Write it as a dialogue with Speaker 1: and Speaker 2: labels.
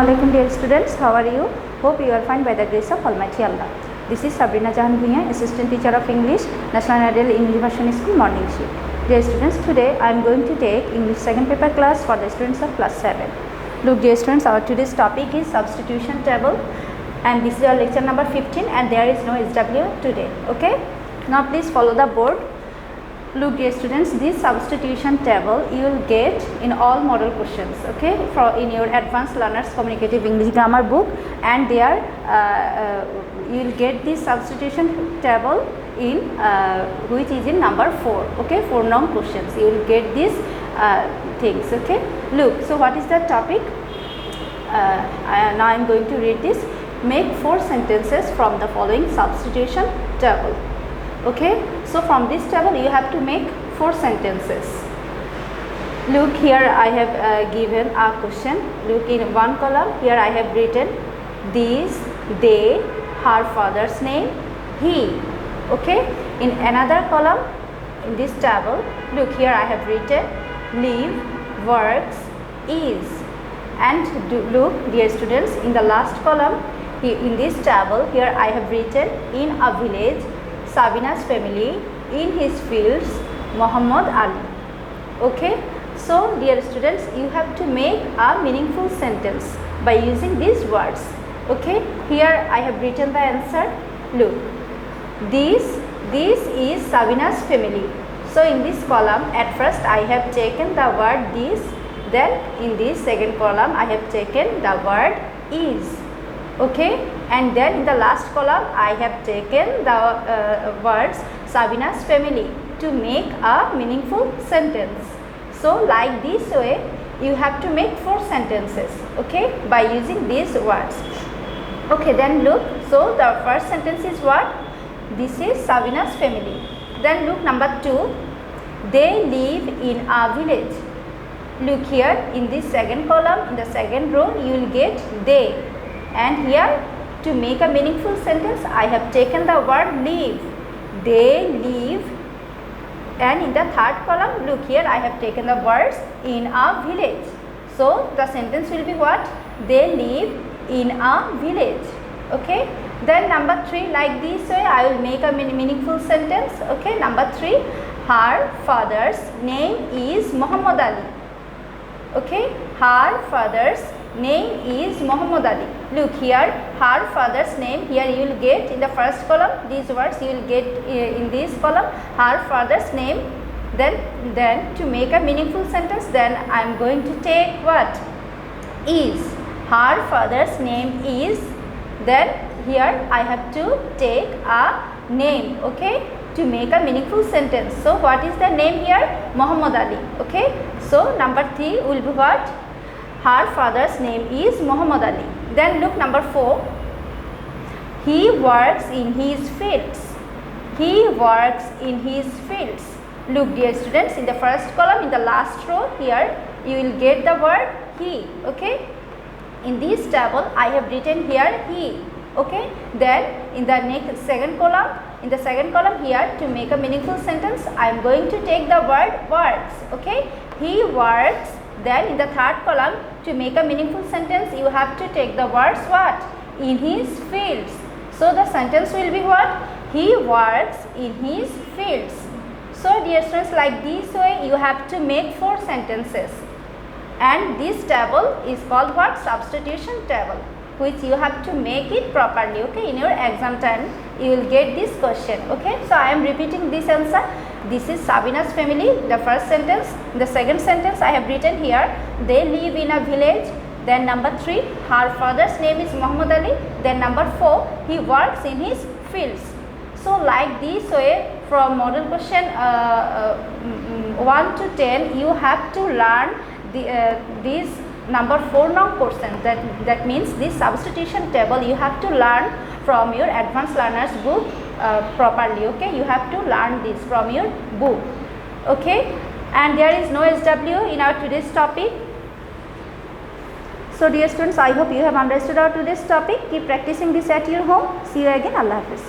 Speaker 1: Assalamualaikum dear students, how are you? Hope you are fine by the grace of Almighty Allah. This is Sabrina Jahan Bhuiyan, Assistant Teacher of English, National Ideal English Version School, Morning Shift. Dear students, today I am going to take English second paper class for the students of class 7. Look dear students, our today's topic is substitution table and this is our lecture number 15 and there is no SW today. Okay, now please follow the board. Look dear students, this substitution table you will get in all model questions, okay, for in your advanced learners communicative English grammar book, and there you will get this substitution table in which is in number 4, okay, 4 long questions you will get these things, okay. Look, so what is the topic? Now I am going to read this. Make 4 sentences from the following substitution table. Okay, so from this table you have to make 4 sentences. Look, here I have given a question. Look, in one column here I have written these, they, her father's name, he. Okay, in another column in this table, look, here I have written live, works, is. And look dear students, in the last column in this table here I have written in a village, Sabrina's family, in his fields, Muhammad Ali. Okay, so dear students, you have to make a meaningful sentence by using these words. Okay, here I have written the answer. Look, this is Sabrina's family. So in this column at first I have taken the word this, then in this second column I have taken the word is. Okay, and then in the last column I have taken the words Sabrina's family to make a meaningful sentence. So like this way you have to make 4 sentences, okay, by using these words. Okay, then look, so the first sentence is what? This is Sabrina's family. Then look, number 2, they live in a village. Look here in this second column, in the second row you will get they. And here to make a meaningful sentence I have taken the word live. They live. And in the third column, look here I have taken the words in a village. So the sentence will be what? They live in a village. Okay. Then number 3, like this way I will make a meaningful sentence. Okay. Number 3, her father's name is Muhammad Ali. Okay. Her father's name is Muhammad Ali. Look here, her father's name, here you will get in the first column these words you will get in this column, her father's name. Then to make a meaningful sentence, then I am going to take what? Is. Her father's name is. Then here I have to take a name, okay, to make a meaningful sentence. So what is the name here? Muhammad Ali. Okay, so number 3 will be what? Her father's name is Muhammad Ali. Then look, number 4, he works in his fields. He works in his fields. Look dear students, in the first column in the last row here you will get the word he. Okay, in this table I have written here he. Okay, then in the next second column, in the second column here to make a meaningful sentence I am going to take the word works. Okay, he works. Then in the third column to make a meaningful sentence you have to take the words what? In his fields. So the sentence will be what? He works in his fields. So dear students, like this way you have to make 4 sentences, and this table is called what? Substitution table, which you have to make it properly. Okay, in your exam time you will get this question. Okay, so I am repeating this answer. This is Sabrina's family, the first sentence. The second sentence I have written here, they live in a village. Then number 3, her father's name is Muhammad Ali. Then number 4, he works in his fields. So like this way from model question 1 to 10 you have to learn these number 4 long questions. That means this substitution table you have to learn from your advanced learners book properly. Okay, you have to learn this from your book. Okay, and there is no SW in our today's topic. So dear students, I hope you have understood our today's topic. Keep practicing this at your home. See you again. Allah Hafiz.